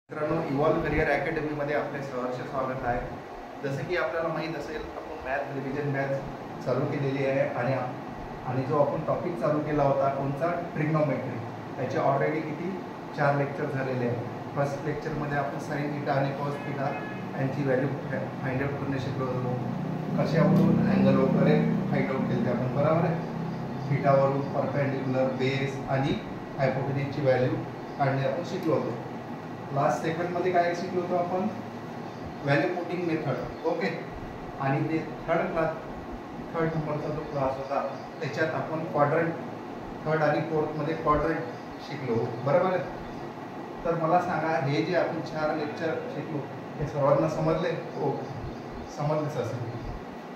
मित्रांनो, evolve career अकॅडमीमध्ये आपले सहर्ष स्वागत आहे. जसं की आपल्याला माहीत असेल, आपण मॅथ रिव्हिजन बॅच चालू केलेली आहे आणि जो आपण टॉपिक चालू केला होता कोणता, ट्रिग्नोमेट्री, त्याचे ऑलरेडी किती 4 लेक्चर झालेले आहेत. फर्स्ट लेक्चरमध्ये आपण साइन थीटा आणि कॉस थीटा यांची व्हॅल्यू फाइंड आउट करणे शिकलो होतो. कशावरून, अँगल वगैरे फाइंड आउट केले आपण, बरोबर आहे. थीटावरून परपेंडिक्युलर, बेस आणि हायपोटेन्यूजची व्हॅल्यू काढणे आपण शिकलो होतो. लास्ट सेकंडमध्ये काय शिकलो होतो आपण, व्हॅल्यू पुटिंग मेथड. ओके. आणि ते थर्ड नंबरचा जो क्लास होता त्याच्यात आपण क्वाड्रंट, थर्ड आणि फोर्थमध्ये क्वाड्रंट शिकलो, बरोबर आहे. तर मला सांगा, हे जे आपण 4 लेक्चर शिकलो हे सर्वांना समजले? हो, समजलेच असेल.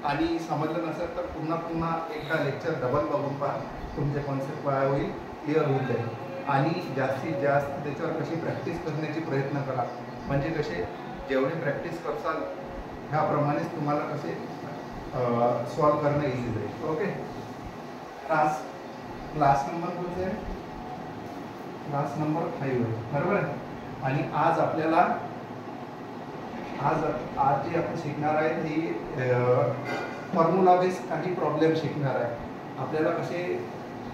आणि समजलं नसेल तर पुन्हा एकदा लेक्चर डबल बघून पहा, तुमचे कॉन्सेप्ट काय होईल, क्लिअर होऊन जाईल. आणि जास्तीत जास्त त्याच्यावर कशी प्रॅक्टिस करण्याची प्रयत्न करा. म्हणजे कसे जेवढी प्रॅक्टिस करसाल ह्याप्रमाणेच तुम्हाला कसे सॉल्व करणं इझी जाईल. ओके. क्लास नंबर कोणता आहे? क्लास नंबर 5 आहे, बरोबर आहे. आणि आज आपल्याला आज जे आपण शिकणार आहे ती फॉर्म्युला बेस काही प्रॉब्लेम शिकणार आहे. आपल्याला कसे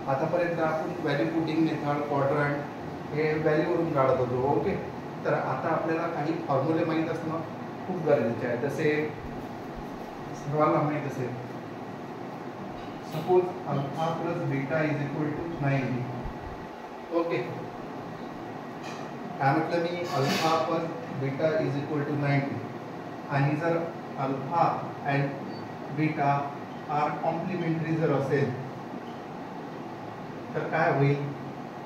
आतापर्यंत आपण व्हॅल्यू पुटिंग मेथड, क्वाड्रंट हे व्हॅल्यूवरून काढत होतो. ओके. तर आता आपल्याला काही फॉर्म्युले माहीत असणं खूप गरजेचे आहे. जसे सर्वांना माहीत असेल, suppose alpha plus beta is equal to 90. Okay. काय म्हटलं मी, alpha plus beta is equal to 90. आणि जर alpha and beta are complementary जर असेल तर काय होईल,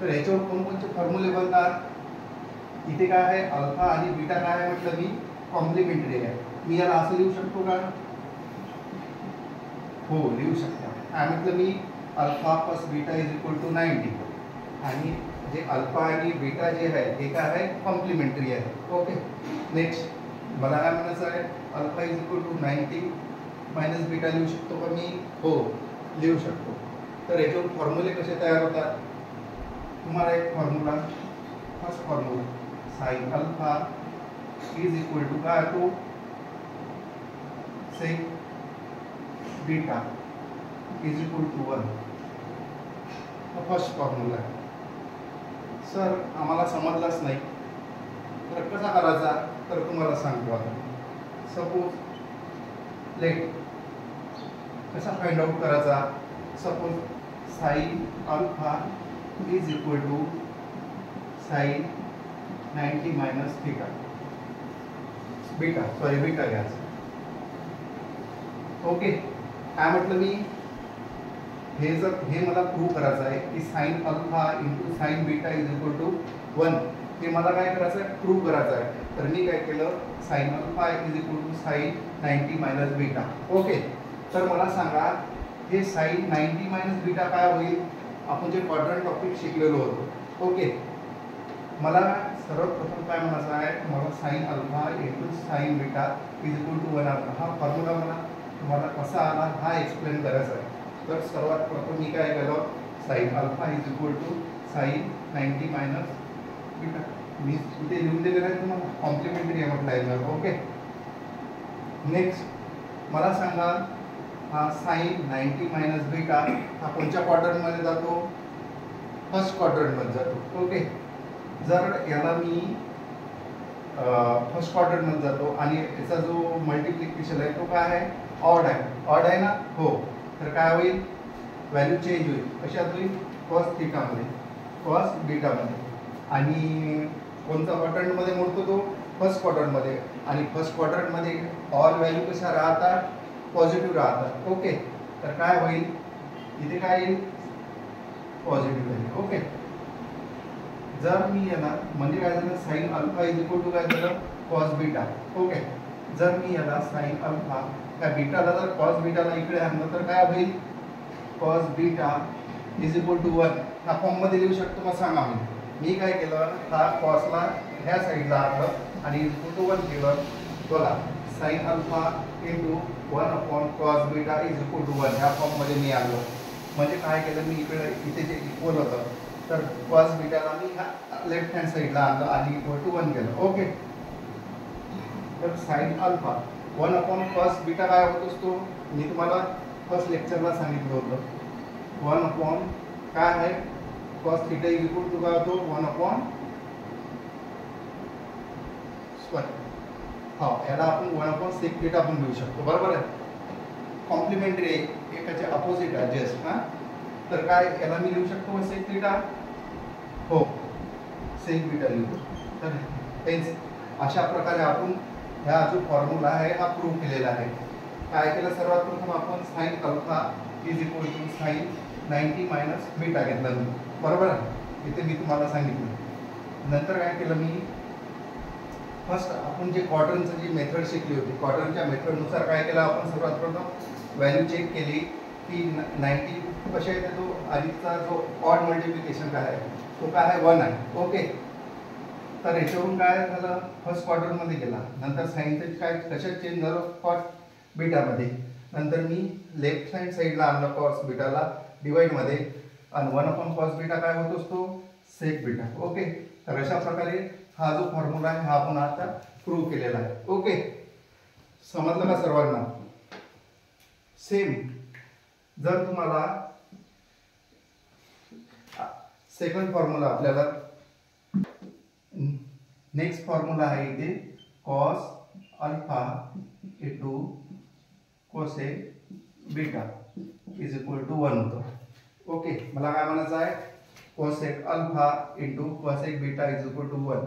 तर याच्यावर कोणकोणते फॉर्म्युले बनतात. इथे काय आहे, अल्फा आणि बीटा काय आहे म्हटलं मी, कॉम्प्लिमेंटरी आहे. मी याला असं लिहू शकतो का? हो, लिहू शकता. काय म्हटलं मी, alpha plus beta is equal to 90. आणि जे अल्फा आणि बीटा जे आहे हे काय आहे, कॉम्प्लिमेंटरी आहे. ओके. नेक्स्ट मला काय म्हणायचं आहे, alpha is equal to 90 minus beta लिहू शकतो का मी? हो, लिहू शकतो. तर याच्यावर फॉर्म्युले कसे तयार होतात, तुम्हाला एक formula, first formula, sine alpha is equal to काय होतो, sec beta is equal to 1. First formula आहे. सर आम्हाला समजलाच नाही तर कसा करायचा, तर तुम्हाला सांगतो आता. सपोज लेट कसा फाइंड आउट करायचा, suppose sine alpha is equal to sine 90 minus theta, beta घ्यायचं. ओके. काय म्हटलं मी, हे मला प्रूव्ह करायचं आहे की sine alpha into sine beta is equal to 1. हे मला काय करायचं आहे, प्रूव्ह करायचं आहे. तर मी काय केलं, sine alpha is equal to sine 90 minus beta. Okay. तर मला सांगा, हे साइन 90 मायनस बीटा काय होईल, आपण जे क्वाड्रंट टॉपिक शिकलेलो होतो. ओके. मला सर्वप्रथम काय म्हणायचं आहे, मला sine alpha into sine beta is equal to 1 आला. हा फॉर्म्युला तुम्हाला कसा आला हा एक्सप्लेन करायचा आहे. तर सर्वात प्रथम मी काय केलं, sine alpha is equal to sine 90 minus beta. मी इथे लिहून दिलेलं आहे तुम्हाला, कॉम्प्लिमेंटरी आहे म्हटलं आहे. ओके. नेक्स्ट मला सांगा, हा साइन 90 मायनस बीटा हा कोणत्या क्वाड्रंटमध्ये जातो, फर्स्ट क्वाड्रंटमध्ये जातो. ओके. जर याला मी फर्स्ट क्वाड्रंटमध्ये जातो आणि याचा जो मल्टिप्लिकेशन आहे तो काय आहे, ऑड आहे. ऑड आहे ना? हो. तर काय होईल, व्हॅल्यू चेंज होईल. कशात होईल, कॉस थीटामध्ये, कॉस बीटामध्ये. आणि कोणत्या क्वाड्रंटमध्ये मोडतो तो, फर्स्ट क्वाड्रंटमध्ये. आणि फर्स्ट क्वाड्रंटमध्ये ऑल व्हॅल्यू कशा राहतात, पॉझिटिव्ह राहतात. ओके. तर काय होईल, इथे काय येईल, पॉझिटिव्ह व्हॅल्यू. ओके. जर मी याला म्हणजे काय झालं, sine alpha is equal to काय झालं, कॉस बीटा. ओके. जर मी याला साइन अल्फा त्या बीटाला जर कॉस बीटाला इकडे आणलं तर काय होईल, cos beta is equal to 1. ह्या फॉर्ममध्ये लिहू शकतो का सांगा. मी काय केलं, हा कॉसला ह्या साईडला आणलं आणि इज इक्वल टू 1 केलं. बघा, sine alpha into 1 upon cos beta is equal to 1 ह्या फॉर्ममध्ये मी आणलं. म्हणजे काय केलं मी, इथे जे इक्वल होतं तर कॉस बीटाला मी लेफ्ट हँड साईडला आणलं आणि इक्वल टू 1 केलं. ओके. तर sine alpha 1 upon cos beta काय होत असतो, मी तुम्हाला फर्स्ट लेक्चरला सांगितलं होतं. 1 अपॉन काय आहे, cos theta is equal to काय होतो, 1 अपॉन हा याला आपण 1 अपॉन सेक थीटा आपण लिहू शकतो. बरोबर आहे. कॉम्प्लिमेंटरी आहे, एकाचे अपोजिट आहे जस्ट. हां, तर काय याला मी लिहू शकतो सेक थीटा, हो सेक बीटा लिहू. तर हेच अशा प्रकारे आपण ह्या जो फॉर्म्युला आहे हा प्रूव्ह केलेला आहे. काय केलं, सर्वात प्रथम आपण sine alpha is equal to sine 90 minus beta घेतलं मी. बरोबर आहे, इथे मी तुम्हाला सांगितलं. नंतर काय केलं मी, फर्स्ट आपण जे क्वाड्रंटची जी मेथड शिकली होती, क्वाड्रंटच्या मेथडनुसार काय केलं आपण, सर्वात प्रथम व्हॅल्यू चेक केली की 90 कशा येते, तो आधीचा जो ऑड मल्टिप्लिकेशन काय आहे तो काय आहे 1 आहे. ओके. तर याच्यावरून काय झालं, फर्स्ट क्वाड्रंटमध्ये गेला. नंतर साईनचं काय कशात चेंज झालं, कॉस बीटामध्ये. नंतर मी लेफ्ट हँड साईडला आणलं कॉस बीटाला डिवाइडमध्ये, आणि 1 अपॉन कॉस बीटा काय होत असतो, सेक बीटा. ओके. तर अशा प्रकारे हा जो फॉर्म्युला आहे हा आपण आता प्रूव्ह केलेला आहे. ओके. समजलं का सर्वांना. सेम जर तुम्हाला सेकंड फॉर्म्युला, आपल्याला नेक्स्ट फॉर्म्युला आहे इथे cos alpha into cosec beta is equal to 1 होतं. ओके. मला काय म्हणायचं आहे, cosec alpha into cosec beta is equal to 1.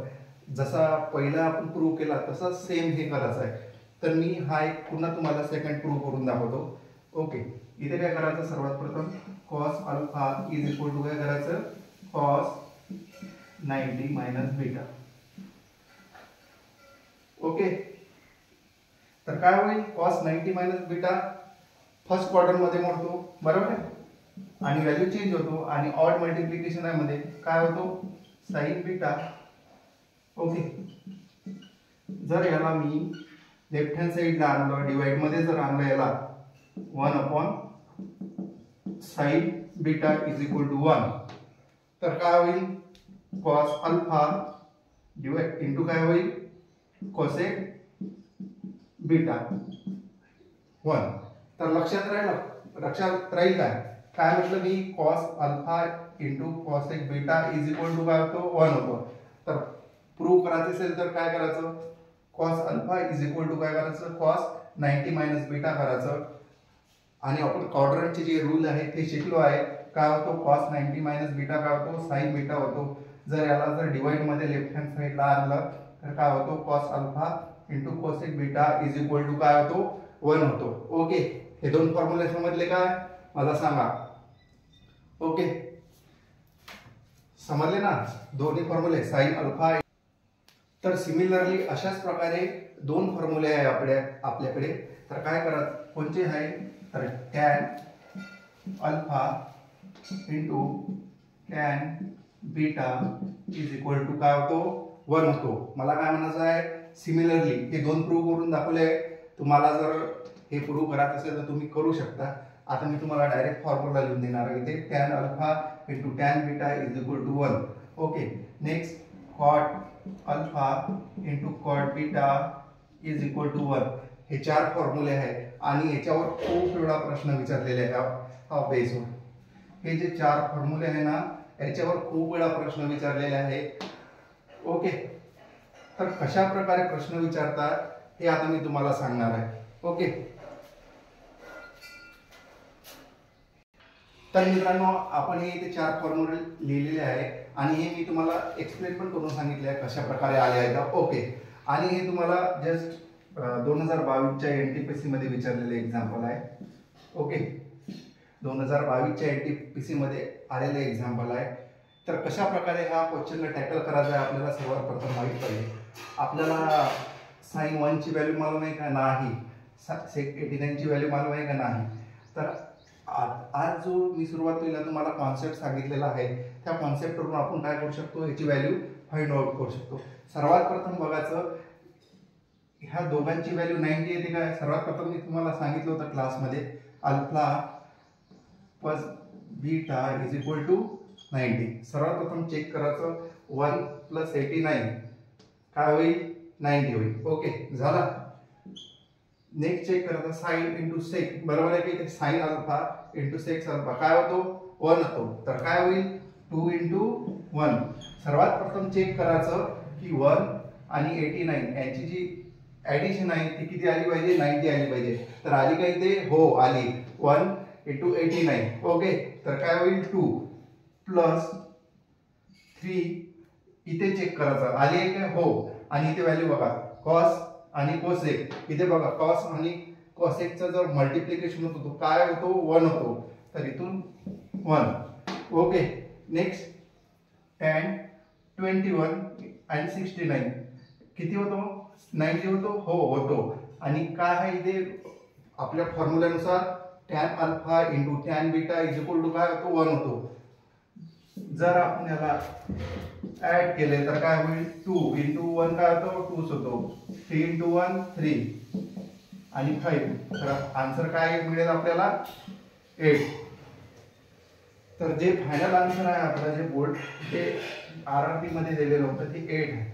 जसा पहिला आपण प्रूव्ह केला तसा सेम हे करायचं आहे. तर मी हा एक पुन्हा तुम्हाला सेकंड प्रूव्ह करून दाखवतो. ओके. इथे काय करायचं, सर्वात प्रथम cos alpha is equal to काय करायचं, कॉस 90 मायनस बीटा. ओके. तर काय होईल, cos 90 minus beta first quadrant मध्ये मोडतो. बरोबर आहे. आणि व्हॅल्यू चेंज होतो, आणि ऑड मल्टिप्लिकेशन आहे मध्ये काय होतो, साइन बीटा. ओके. जर याला मी लेफ्ट हँड साईडला आणलं, डिवाइड मध्ये जर आणलं याला 1 upon sine beta is equal to 1, तर काय होईल, कॉस अल्फा डिवाइड इंटू काय होईल, कोसेक बीटा 1. तर लक्षात राहील काय म्हटलं मी, cos alpha into cosec beta is equal to काय होतो, 1 होतो. तर प्रूव्ह करायचं असेल तर काय करायचं, cos alpha is equal to काय करायचं, कॉस 90 मायनस बीटा करायचं. आणि आपण क्वाड्रंटचे जे रूल आहे ते शिकलो आहे. काय होतो, कॉस 90 मायनस बीटा काय होतो, साइन बीटा होतो. जर याला जर डिवाइड मध्ये लेफ्ट हँड साईडला आणलं तर काय होतो, cos alpha into cosec beta is equal to काय होतो, 1 होतो. ओके. हे दोन फॉर्म्युले समजले काय, मला सांगा. ओके. समजले ना दोन्ही फॉर्म्युले, साइन अल्फा. तर सिमिलरली अशाच प्रकारे दोन फॉर्म्युले आहे आपल्याकडे. तर काय करत, कोणते आहे, तर tan alpha into tan beta is equal to काय होतो, 1 होतो. मला काय म्हणायचं आहे, सिमिलरली हे दोन प्रूव्ह करून दाखवले. तुम्हाला जर हे प्रूव्ह करायचं असेल तर तुम्ही करू शकता. आता मी तुम्हाला डायरेक्ट फॉर्म्युला लिहून देणार आहे. इथे tan alpha into tan beta is equal to 1. Okay. Next cot alpha into cot beta is equal to 1. हे 4 फॉर्म्युले आहेत आणि याच्यावर खूप वेळा प्रश्न विचारलेले आहेत हा बेसवर. हे जे 4 फॉर्म्युले आहे ना, याच्यावर खूप वेळा प्रश्न विचारलेले आहेत. ओके. तर कशा प्रकारे प्रश्न विचारतात हे आता मी तुम्हाला सांगणार आहे. ओके. तर मित्रांनो, आपण हे इथे 4 फॉर्म्युले लिहिलेले आहे आणि हे मी तुम्हाला एक्सप्लेन पण करून सांगितले आहे कशा प्रकारे आले आहेत. ओके. आणि हे तुम्हाला जस्ट 2022च्या एनटीपीसी मध्ये विचारलेले एक्झाम्पल आहे. ओके. 2022च्या एनटीपीसी मध्ये आलेले एक्झाम्पल आहे. तर कशा प्रकारे हा क्वेश्चनला टॅकल करायचा आहे आपल्याला सर्वात प्रथम माहीत पाहिजे. आपल्याला साइन 1 ची व्हॅल्यू मालूम आहे का नाही, सेक 89 ची व्हॅल्यू मालूम आहे का नाही. तर आज जो मी सुरुवातीला तुम्हाला कॉन्सेप्ट सांगितलेला आहे त्या कॉन्सेप्टवरून आपण काय करू शकतो, याची व्हॅल्यू फाइंड आउट करू शकतो. सर्वात प्रथम बघायचं, ह्या दोघांची व्हॅल्यू 90 येते काय. सर्वात प्रथम मी तुम्हाला सांगितलं होतं क्लासमध्ये, alpha plus beta is equal to 90. सर्वात प्रथम चेक करायचं 1 + 89 काय होईल 90 होईल. ओके झाला. नेक्स्ट चेक करायचं साइन इंटू सेक, बरोबर आहे की sine alpha into sec alpha काय होतो 1 होतो, तर काय होईल 2 × 1. सर्वात प्रथम चेक करायचं की 1 आणि 89 यांची जी ऍडिशन आहे ती किती आली पाहिजे 90 आली पाहिजे. तर आली का इथे, हो आली. 1 × 89. ओके तर काय होईल 2 + 3. इथे चेक करायचं आली आहे का, हो. आणि इथे व्हॅल्यू बघा कॉस आणि कोसेक, इथे बघा कॉस आणि कोसेकचा जर मल्टिप्लिकेशन होतो तो काय होतो 1 होतो, तर इथून 1. ओके नेक्स्ट tan 21 आणि 69 किती होतो 90 होतो, हो होतो. आणि काय आहे इथे आपल्या फॉर्म्युल्यानुसार tan alpha into tan beta is equal to काय होतो 1 होतो. जर आपण याला ऍड केले तर काय होईल 2 × 1 काय होतो 2 होतो. 3 × 1 3 आणि 5. तर आन्सर काय मिळेल आपल्याला 8. तर जे फायनल आन्सर आहे आपला जे बोर्ड ते RRB मध्ये दिलेलं होतं ते 8 आहे.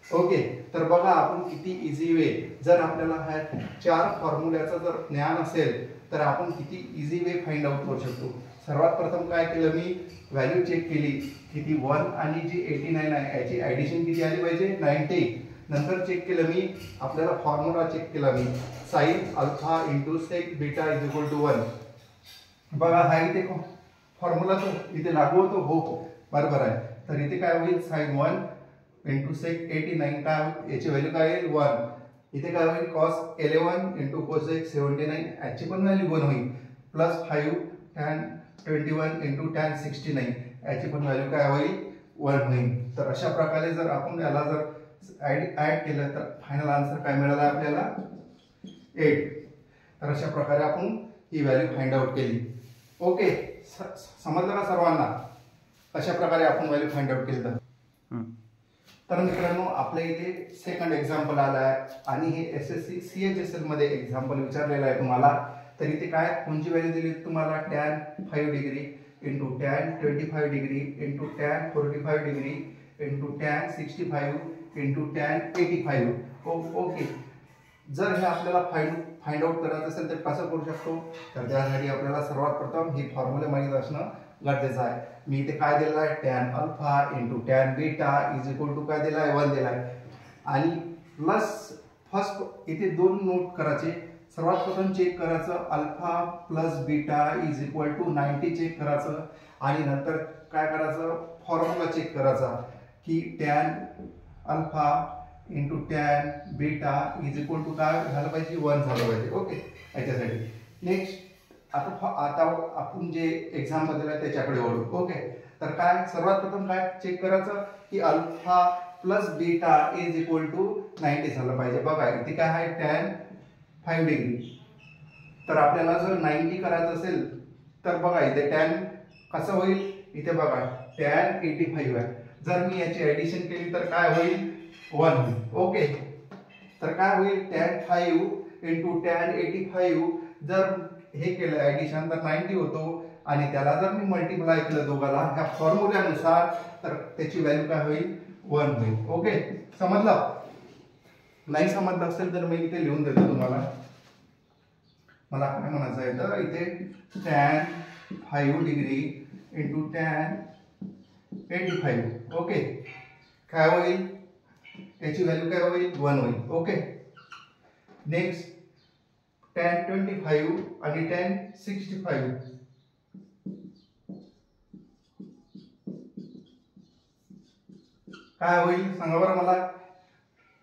ओके तर बघा आपण किती इझी वे, जर आपल्याला हा 4 फॉर्म्युल्याचं जर ज्ञान असेल तर आपण किती इझी वे फाइंड आउट करू शकतो. सर्वात प्रथम काय केलं मी व्हॅल्यू चेक केली किती 1 आणि जी 89 आहे याची ऍडिशन किती आली पाहिजे 90. नंतर चेक केलं मी आपल्याला फॉर्म्युला चेक केला मी sine alpha into sec beta is equal to 1. बघा हा इथे फॉर्म्युला तो इथे लागू होतो, हो बरोबर आहे. तर इथे काय होईल साइन 1 इंटू सेक 89 काय याची व्हॅल्यू काय येईल 1. इथे काय होईल cos 11 इंटू कोसेक 79 याची पण व्हॅल्यू 1 होईल. प्लस 5 tan 21 इंटू tan 69 याची पण व्हॅल्यू काय होईल 1 होईल. तर अशा प्रकारे जर आपण याला जर ऍड केलं तर फायनल आन्सर काय मिळाला आपल्याला 8. तर अशा प्रकारे आपण ही व्हॅल्यू फाइंड आउट केली. ओके समजलं का सर्वांना, अशा प्रकारे आपण व्हॅल्यू फाइंड आउट केली. तर मित्रांनो आपल्या इथे सेकंड एक्झाम्पल आला आहे आणि हे SSC CHSL मध्ये एक्झाम्पल विचारलेलं आहे तुम्हाला. तर इथे काय कोणची व्हॅल्यू दिली तुम्हाला tan 5 degree into tan 25 degree into tan 45 degree into tan 65 into tan 85. Okay जर हे आपल्याला फाइंड आउट करायचं असेल तर कसं करू शकतो, तर त्यासाठी आपल्याला सर्वात प्रथम ही फॉर्म्युला माहित असणं गरजेचं आहे. मी इथे काय दिलं आहे tan alpha into tan beta is equal to काय दिला आहे 1 दिला आहे. आणि प्लस फर्स्ट इथे 2 नोट करायचे. सर्वात प्रथम चेक करायचं alpha plus beta is equal to 90 check करायचं. आणि नंतर काय करायचं फॉर्म्युला चेक करायचा की tan alpha into tan beta is equal to काय झालं पाहिजे 1 झालं पाहिजे. ओके याच्यासाठी नेक्स्ट आता आपण जे एक्झाम्पल दिलं त्याच्याकडे वळू. ओके तर काय सर्वात प्रथम काय चेक करायचं की alpha plus beta is equal to 90 झालं पाहिजे. बघा इथे काय आहे tan 5 डिग्री. तर आपल्याला जर 90 करायचं असेल तर बघा इथे tan कसं होईल, इथे बघा tan 85 आहे. जर मी याची ऍडिशन केली तर काय होईल 1 होईल. ओके तर काय होईल tan 5 इंटू tan 85. जर हे केलं ऍडिशन तर 90 होतो आणि त्याला जर मी मल्टिप्लाय केलं दोघाला ह्या फॉर्म्युल्यानुसार तर त्याची व्हॅल्यू काय होईल 1 होईल. ओके समजलं, नाही समजलं असेल तर मी इथे लिहून देतो तुम्हाला. मला काय म्हणायचं आहे तर इथे tan 5 degree into tan 85. Okay काय होईल याची व्हॅल्यू काय होईल 1 होईल. ओके नेक्स्ट tan 25 आणि tan 65 काय होईल सांगा बरं मला.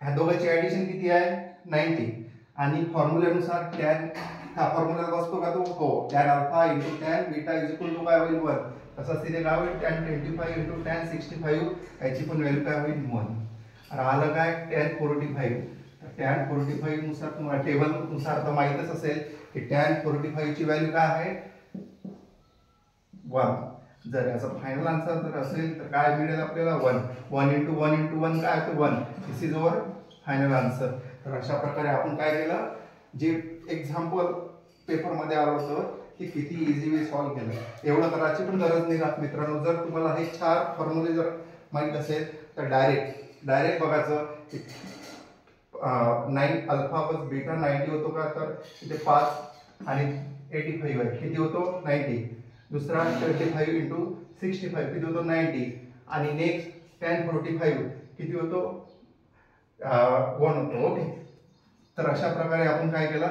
ह्या दोघांची ऍडिशन किती आहे 90 आणि फॉर्म्युल्यानुसार tan हा फॉर्म्युला बसतो का तो, हो tan alpha into tan beta is equal to काय होईल 1. तसंच तिथे काय होईल tan 25 इंटू tan 65 याची पण व्हॅल्यू काय होईल 1. राहिलं काय tan 45. tan 45 नुसार तुम्हाला टेबल नुसार तर माहीतच असेल की tan 45 ची व्हॅल्यू काय आहे 1. जर याचा फायनल आन्सर जर असेल तर काय मिळेल आपल्याला 1. 1 इंटू 1 इंटू 1 काय होतं 1. दिस इज अवर फायनल आन्सर. तर अशा प्रकारे आपण काय केलं जे एक्झाम्पल पेपर मध्ये आलं होतं की किती इझी वे सॉल्व्ह केलं. एवढं करायची पण गरज नाही राहत मित्रांनो. जर तुम्हाला हे 4 फॉर्म्युले जर माहीत असेल तर डायरेक्ट बघायचं. 9 अल्फा प्लस बीटा 90 होतो का, तर इथे 5 आणि 85 आहे, किती होतो 90. दुसरा 25 इंटू 65 किती होतो 90. आणि नेक्स्ट tan 45 किती होतो 1 होतो. ओके, तर अशा प्रकारे आपण काय केलं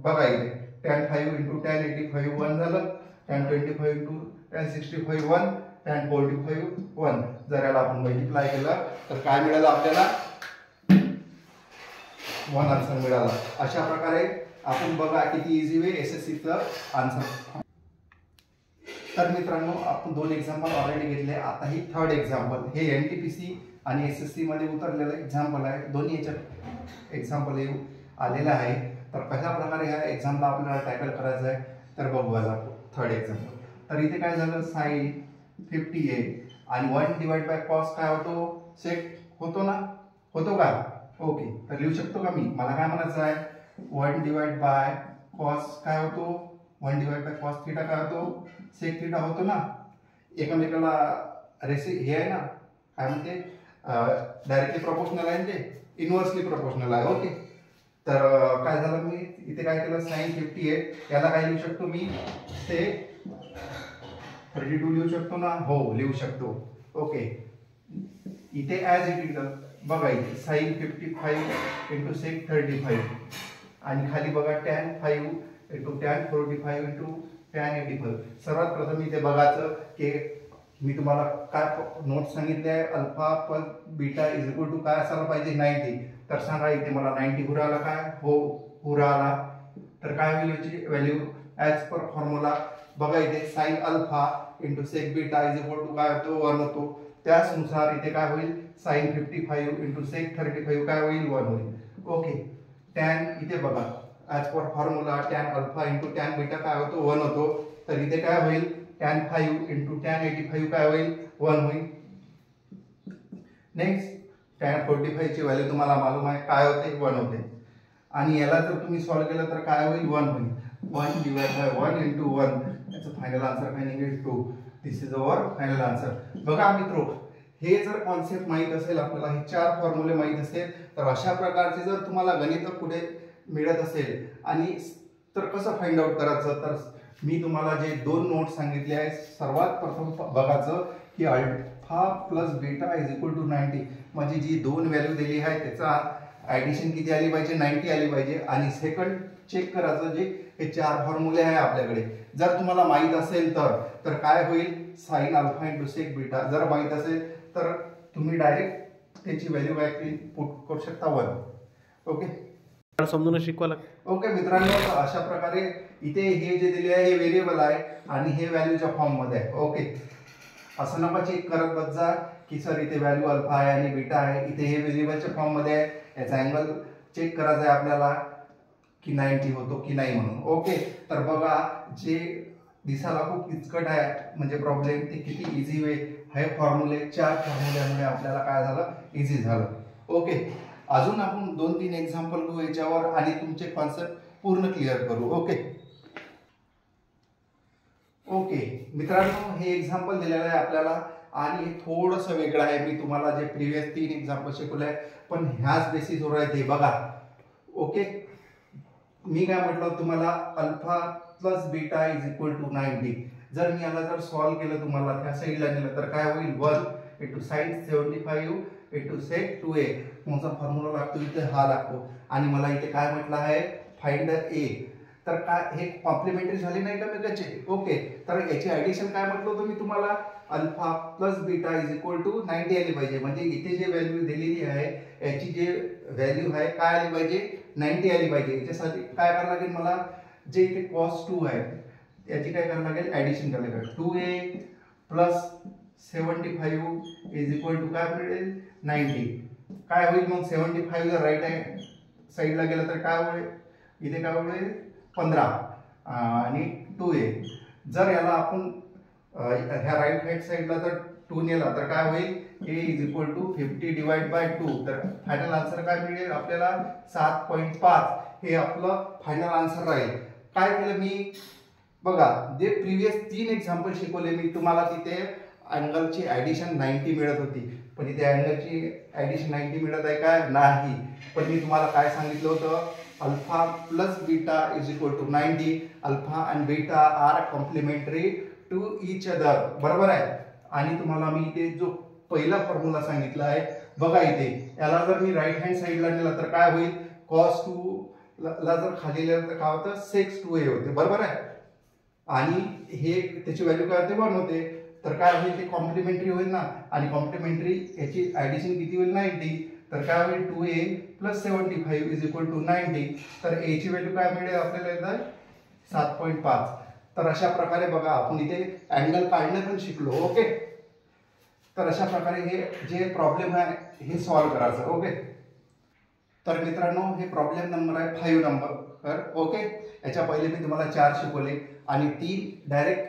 बघा. इथे tan 5 इंटू tan 85 1 झालं, tan 25 इंटू tan 65 1, tan 45 1. जर याला आपण मल्टिप्लाय केलं तर काय मिळालं आपल्याला 1 आन्सर मिळाला. अशा प्रकारे आपण बघा किती इझी वे SSCचं आन्सर. तर मित्रांनो आपण 2 एक्झाम्पल ऑलरेडी घेतले. आता ही 3rd एक्झाम्पल. हे NTPC आणि SSC मध्ये उतरलेलं एक्झाम्पल आहे. दोन्ही याच्यात एक्झाम्पल आलेलं आहे. तर कशा प्रकारे ह्या एक्झामला आपल्याला टॅकल करायचं आहे तर बघू आज आपण 3rd एक्झाम्पल. तर इथे काय झालं, साइन 58 आणि 1 डिवाइड बाय कॉस काय होतो सेक होतो ना, होतो का. ओके, तर लिहू शकतो का मी. मला काय म्हणायचं आहे 1 डिवाइड बाय कॉस काय होतो, 1 डिवाइड बाय कॉस थीटा काय होतो सेक थीटा होतो ना. एकमेकाला हे आहे ना काय म्हणते डायरेक्टली प्रोपोर्शनल आहे, ते इनव्हर्सली प्रोपोर्शनल आहे. ओके, तर काय झालं मी इथे काय केलं साइन 58 याला काय लिहू शकतो मी सेक 32 लिहू शकतो ना. हो लिहू शकतो. ओके, इथे ॲज इट इज बघा इथे साइन 55 इंटू सेक 35 आणि खाली बघा tan 5 into tan 45 into tan 85. सर्वात प्रथम इथे बघायचं की मी तुम्हाला काय नोट सांगितले आहे alpha plus beta is equal to काय असायला पाहिजे 90. तर सांगा इथे मला 90 हुराला काय हो हुराला. तर काय होईल याची व्हॅल्यू ॲज पर फॉर्म्युला बघा इथे sine alpha into sec beta is equal to काय होतो 1 होतो. त्याचनुसार इथे काय होईल साइन 55 इंटू सेक 35 काय होईल 1 होईल. ओके, टॅन इथे बघा as per formula tan alpha into tan beta काय होतो 1 होतो. तर इथे काय होईल tan 5 इंटू tan 85 काय होईल 1 होईल. नेक्स्ट tan 45 ची व्हॅल्यू तुम्हाला मालूम आहे काय होते 1 होते. आणि याला जर तुम्ही सॉल्व्ह केलं तर काय होईल 1 होईल. 1 डिवाइड बाय 1 इंटू 1 याचं फायनल आन्सर काय निघेल 2. दिस इज अवर फायनल आन्सर. बघा मित्रो, हे जर कॉन्सेप्ट माहीत असेल आपल्याला, हे 4 फॉर्म्युले माहीत असेल तर अशा प्रकारचे जर तुम्हाला गणित पुढे मिळत असेल आणि तर कसं फाइंड आउट करायचं, तर मी तुम्हाला जे 2 नोट्स सांगितले आहेत सर्वात प्रथम बघायचं की alpha plus beta is equal to 90. म्हणजे जी 2 व्हॅल्यू दिली आहे त्याचा ॲडिशन किती आली पाहिजे 90 आली पाहिजे. आणि सेकंड चेक करायचं जे हे 4 फॉर्म्युले आहे आपल्याकडे जर तुम्हाला माहीत असेल तर काय होईल sine alpha into sec beta. जर माहीत असेल तर तुम्ही डायरेक्ट त्याची व्हॅल्यू पुट करू शकता 1. ओके, समजून शिकवायला. ओके मित्रांनो, अशा प्रकारे इथे हे जे दिले आहे हे व्हेरिएबल आहे आणि हे व्हॅल्यूच्या फॉर्म मध्ये आहे. ओके, असं नका चेक करत बस जा की सर इथे व्हॅल्यू अल्फा आहे आणि बीटा आहे, इथे हे व्हेरिएबलच्या फॉर्म मध्ये आहे. याचा अँगल चेक करायचा आहे आपल्याला की 90 होतो की नाही म्हणून. ओके, तर बघा जे दिसायला खूप किचकट आहे म्हणजे प्रॉब्लेम ते किती इझी वे हे फॉर्म्युले 4 फॉर्म्युल्यामुळे आपल्याला काय झालं इझी झालं. ओके, अजून आपण 2-3 एक्झाम्पल घेऊ याच्यावर आणि तुमचे कॉन्सेप्ट पूर्ण क्लिअर करू. ओके ओके मित्रांनो, हे एक्झाम्पल दिलेलं आहे आपल्याला आणि हे थोडंसं वेगळं आहे. मी तुम्हाला जे प्रिव्हियस 3 एक्झाम्पल शिकवले आहे पण ह्याच बेसिसवर आहे ते बघा. ओके, मी काय म्हटलं तुम्हाला alpha plus beta is equal to 90. जर मी याला जर सॉल्व्ह केलं तुम्हाला त्या साईडला नेलं तर काय होईल 1 into sine 75 into sec 2a. कोणता फॉर्म्युला लागतो इथे हा लागतो. आणि मला इथे काय म्हटलं आहे फाइंड ए. तर काय हे कॉम्प्लिमेंटरी झाले नाही का मेकाचे. ओके, तर याची ॲडिशन काय म्हटलं होतं मी तुम्हाला alpha plus beta is equal to 90 आली पाहिजे. म्हणजे इथे जे व्हॅल्यू दिलेली आहे याची जे व्हॅल्यू आहे काय आली पाहिजे 90 आली पाहिजे. याच्यासाठी काय करावं लागेल मला जे इथे cos 2 आहे याची काय करावं लागेल ॲडिशन करावं लागेल. 2a plus 75 is equal to काय मिळेल 90. काय होईल मग 75 जर राईट आहे साईडला गेलं तर काय होईल इथे काय होईल 15 आणि 2a. जर याला आपण ह्या राईट हँड साईडला जर 2 नेला तर काय होईल a is equal to 50 divide by 2. तर फायनल आन्सर काय मिळेल आपल्याला 7.5. हे आपलं फायनल आन्सर राहील. काय केलं मी बघा जे प्रिव्हियस 3 एक्झाम्पल शिकवले मी तुम्हाला, तिथे अँगलची ॲडिशन 90 मिळत होती, पण इथे अँगलची ॲडिशन 90 मिळत आहे का? नाही. पण मी तुम्हाला काय सांगितलं होतं, alpha plus beta is equal to 90. Alpha and beta are complementary to each other, बरोबर आहे. आणि तुम्हाला मी इथे जो पहिला फॉर्म्युला सांगितला आहे बघा, इथे याला जर मी राईट हँड साईडला नेला तर काय होईल, cos 2 ला जर खाली लिहिलं तर काय होतं, sec 2a होते, बरोबर आहे. आणि हे त्याची व्हॅल्यू काय होते, 1 होते, तर काय होईल, ते कॉम्प्लिमेंटरी होईल ना. आणि कॉम्प्लिमेंटरी याची ॲडिशन किती होईल, 90. तर काय होईल, 2a plus 75 is equal to 90. तर a ची व्हॅल्यू काय मिळेल आपल्याला, येतं 7.5. तर अशा प्रकारे बघा आपण इथे अँगल काढणं पण शिकलो. ओके, तर अशा प्रकारे हे जे प्रॉब्लेम आहे हे सॉल्व्ह करायचं. ओके, तर मित्रांनो हे प्रॉब्लेम नंबर आहे 5 नंबर. ओके, याच्या पहिले मी तुम्हाला 4 शिकवले आणि 3 डायरेक्ट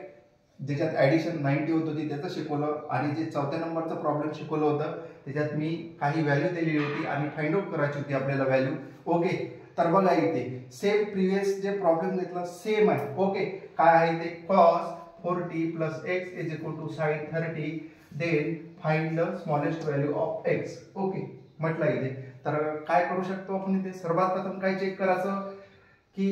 ज्याच्यात ॲडिशन 90 होत होती त्याचं शिकवलं, आणि जे 4थ्या नंबरचं प्रॉब्लेम शिकवलं होतं त्याच्यात मी काही व्हॅल्यू दिलेली होती आणि फाइंड आउट करायची होती आपल्याला व्हॅल्यू. ओके, तर बघा इथे सेम प्रिव्हियस जे प्रॉब्लेम घेतला सेम आहे. ओके, काय आहे ते, cos 4t plus x is equal to sin 30, then find the smallest value of x. Okay म्हटलं इथे, तर काय करू शकतो आपण इथे, सर्वात प्रथम काय चेक करायचं की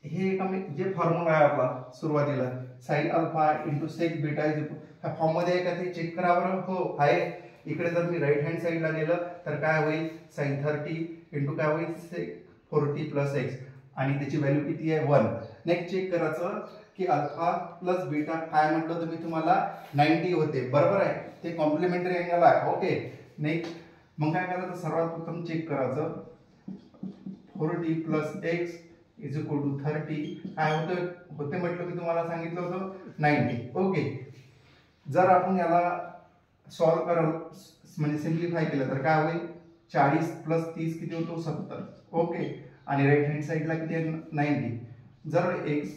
हे जे फॉर्म्युला आहे आपला सुरुवातीला, sine alpha into sec beta is ह्या फॉर्म मध्ये आहे का ते चेक करा बरं. हो आहे. इकडे जर मी राईट हँड साईडला नेलं तर काय होईल, sin 30 इंटू काय होईल, सेक 40 प्लस एक्स, आणि त्याची व्हॅल्यू किती आहे, 1. नेक्स्ट चेक करायचं की अल्फा प्लस बीटा काय म्हटलं होतं मी तुम्हाला, 90 होते, बरोबर आहे, ते कॉम्प्लिमेंटरी अँगल आहे. ओके, नेक्स्ट मग काय करायचं, सर्वात प्रथम चेक करायचं 40 plus x is equal to 30 काय होते म्हटलं मी तुम्हाला सांगितलं होतं 90. ओके, जर आपण याला सॉल्व्ह कराल म्हणजे सिम्प्लिफाय केलं तर काय होईल, 40 प्लस 30 किती होतो, 70. ओके, आणि राईट हँड साईडला किती आहे, 90. जर एक्स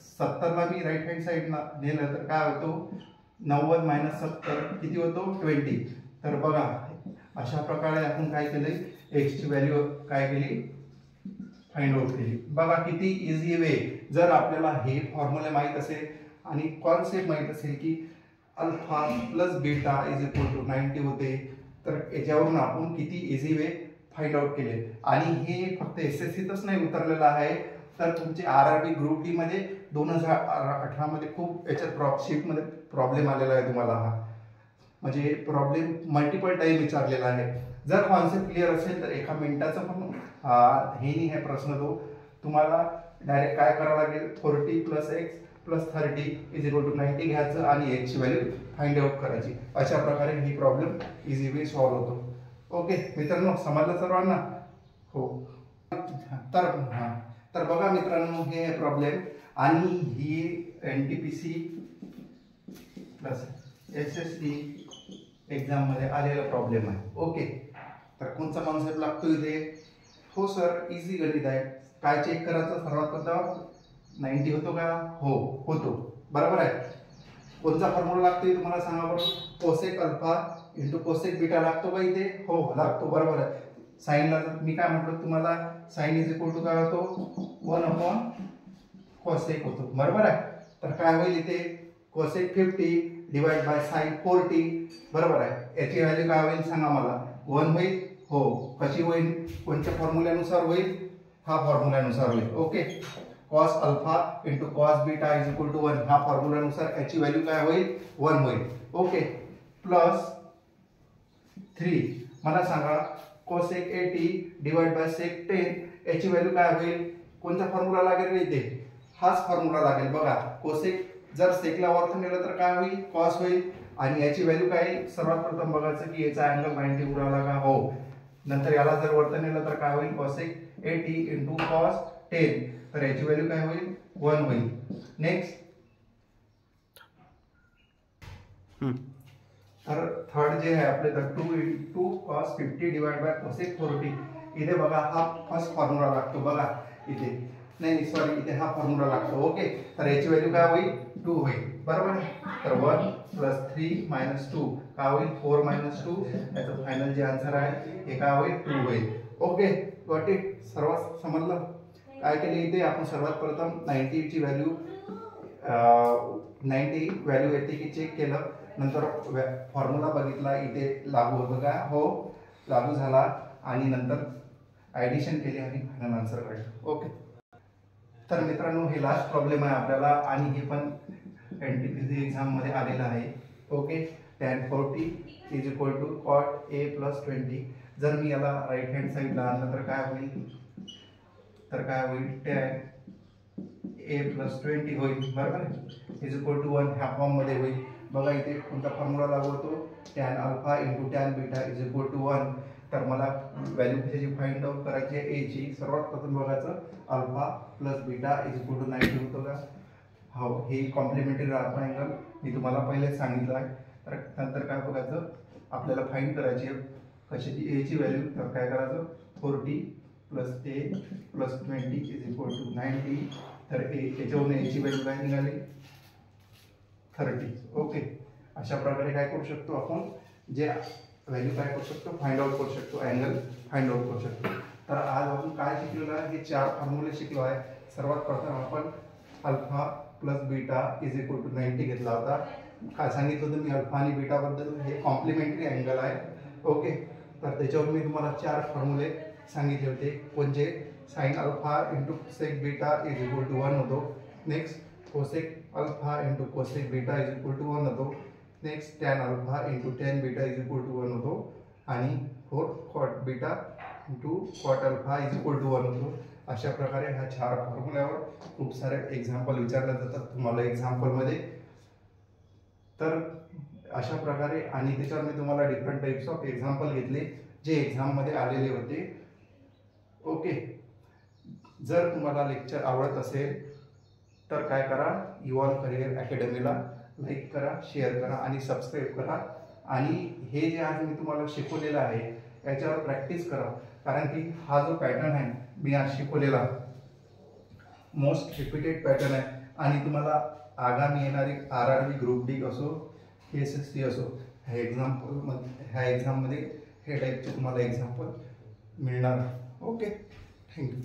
70ला मी राईट हँड साईडला नेलं तर काय होतो, 90 मायनस 70 किती होतो, 20. तर बघा अशा प्रकारे आपण काय केलंय, एक्सची व्हॅल्यू काय केली, फाइंड आउट केली. बघा किती इझी वे. जर आपल्याला हे फॉर्म्युला माहित असेल आणि कॉन्सेप्ट माहित असेल की alpha plus beta is equal to 90 होते, तर याच्यावरून आपण किती इझी वे फाइंड आउट केले. आणि हे फक्त SSCतच नाही उतरलेलं आहे, तर तुमचे RRB ग्रुप डी मध्ये 2018 मध्ये खूप याच्यात शीटमध्ये प्रॉब्लेम आलेला आहे तुम्हाला. हा म्हणजे प्रॉब्लेम मल्टिपल टाइम विचारलेला आहे. जर कॉन्सेप्ट क्लिअर असेल तर एका मिनिटाचा पण हे नाही आहे प्रश्न, तो तुम्हाला डायरेक्ट काय करावं लागेल, 40 plus x plus 30 is equal to 90 घ्यायचं आणि एक्सची व्हॅल्यू फाइंड आउट करायची. अशा प्रकारे ही प्रॉब्लेम इझी वे सॉल्व्ह होतो. ओके मित्रांनो, समजलं सर्वांना? हो. तर बघा मित्रांनो, हे प्रॉब्लेम आणि ही NTPC प्लस SSC एक्झाम मध्ये आलेला प्रॉब्लेम आहे. ओके, तर कोणता कॉन्सेप्ट लागतो इथे? हो सर, इझी गणित आहे. काय चेक करायचं, सर्वात प्रथम 90 होतो का? हो होतो, बरोबर आहे. कोणता फॉर्म्युला लागतो तुम्हाला सांगा बरं, cosec alpha into cosec beta लागतो का इथे? हो लागतो, बरोबर आहे. साईनला मी काय म्हटलं तुम्हाला, साइन इज इक्वल टू काय होतो, 1 अपॉन कोसेक होतो, बरोबर आहे. तर काय होईल इथे, कोसेक 50 डिवाइड बाय साइन 40, बरोबर आहे. याची व्हॅल्यू काय होईल सांगा मला, 1 होईल. हो, कशी होईल, कोणत्या फॉर्म्युल्यानुसार होईल, हा फॉर्म्युल्यानुसार होईल. Okay, cos alpha into cos beta is equal to 1 हा फॉर्म्युल्यानुसार याची व्हॅल्यू काय होईल, 1 होईल. ओके, प्लस 3 मला सांगा कोसेक 80 डिवाइड बाय सेक 10 याची व्हॅल्यू काय होईल, कोणता फॉर्म्युला लागेल इथे, हाच फॉर्म्युला लागेल. बघा कोसेक जर सेकला वरत नेलं तर काय होईल, कॉस होईल. आणि याची व्हॅल्यू काय, सर्वात प्रथम बघायचं की याचा अँगल 90 उराला का? हो. नंतर याला जर वरत नेलं तर काय होईल, कोसेक 80 इंटू कॉस 10, तर याची व्हॅल्यू काय होईल, 1 होईल. नेक्स्ट, तर थर्ड जे आहे आपले, तर 2 into cos 50 divide bye cosec 40. इथे बघा हा फर्स्ट फॉर्म्युला लागतो. बघा इथे नाही सॉरी, इथे हा फॉर्म्युला लागतो. ओके, तर याची व्हॅल्यू काय होईल, 2 होईल, बरोबर आहे. तर 1 प्लस 3 मायनस 2 काय होईल, 4 मायनस 2. याचं फायनल जे आन्सर आहे हे काय होईल, 2 होईल. ओके, गॉट इट, सर्व समजलं? काय केले इथे आपण सर्वात प्रथम 90 ची व्हॅल्यू 90 व्हॅल्यू येते की चेक केलं, नंतर फॉर्म्युला बघितला इथे लागू होतं का, हो लागू झाला, आणि नंतर ॲडिशन केली आणि फायनल आन्सर काढलं. ओके. तर मित्रांनो हे लास्ट प्रॉब्लेम आहे आपल्याला, आणि हे पण NTPC एक्झाममध्ये आलेलं आहे. Okay. tan 40 is equal to cot a plus 20. जर मी याला राईट हँड साईडला आणलं तर काय होईल, tan a प्लस 20 होईल, बरोबर आहे, इज इक्वल टू 1 ह्या फॉर्ममध्ये होईल. बघा इथे कोणता फॉर्म्युला लागू होतो, tan alpha into tan beta is equal to 1. तर मला व्हॅल्यू कशाची फाइंड आउट करायची आहे, ए ची. सर्वात प्रथम बघायचं alpha plus beta is equal to 90 होतो का, हो, हे कॉम्प्लिमेंटरी अल्फा अँगल मी तुम्हाला पहिलेच सांगितलं आहे. तर नंतर काय बघायचं, आपल्याला फाइंड करायची आहे कशाची, ए ची व्हॅल्यू. तर काय करायचं, 40 plus a plus 20 is equal to 90. तर याच्यावरून ए ची व्हॅल्यू काय निघाली, 30. ओके. अशा प्रकारे काय करू शकतो आपण, जे व्हॅल्यू काय करू शकतो, फाइंड आउट करू शकतो, अँगल फाइंड आउट करू शकतो. तर आज आपण काय शिकलेलो आहे, हे 4 फॉर्म्युले शिकलो आहे. सर्वात प्रथम आपण alpha plus beta is equal to 90 घेतला होता. काय सांगितलं होतं मी अल्फा आणि बीटा बद्दल, हे कॉम्प्लिमेंटरी अँगल आहे. ओके. तर त्याच्यावर मी तुम्हाला 4 फॉर्म्युले सांगितले होते, कोणते, sine alpha into cosec beta is equal to 1 होतो. Next cosec alpha into cosec beta is equal to 1 होतो. Next tan alpha into tan beta is equal to 1 होतो. आणि fourth cot beta into cot alpha is equal to 1 होतो. अशा प्रकारे ह्या 4 फॉर्म्युल्यावर खूप सारे एक्झाम्पल विचारले जातात तुम्हाला एक्झाम्पलमध्ये. तर अशा प्रकारे, आणि त्याच्यावर मी तुम्हाला डिफरंट टाइप्स ऑफ एक्झाम्पल घेतले जे एक्झाममध्ये आलेले होते. ओके. जर तुम्हाला लेक्चर आवडत असेल तर काय करा, इव्हॉल्व करिअर अकॅडमीला लाईक करा, शेअर करा आणि सबस्क्राईब करा. आणि हे जे आज मी तुम्हाला शिकवलेलं आहे याच्यावर प्रॅक्टिस करा, कारण की हा जो पॅटर्न आहे मी आज शिकवलेला मोस्ट रिपीटेड पॅटर्न आहे. आणि तुम्हाला आगामी येणारी RRB ग्रुप डी असो, KSSC असो, ह्या एक्झाममध्ये हे टाईपचे तुम्हाला एक्झाम्पल मिळणार. ओके. थँक्यू.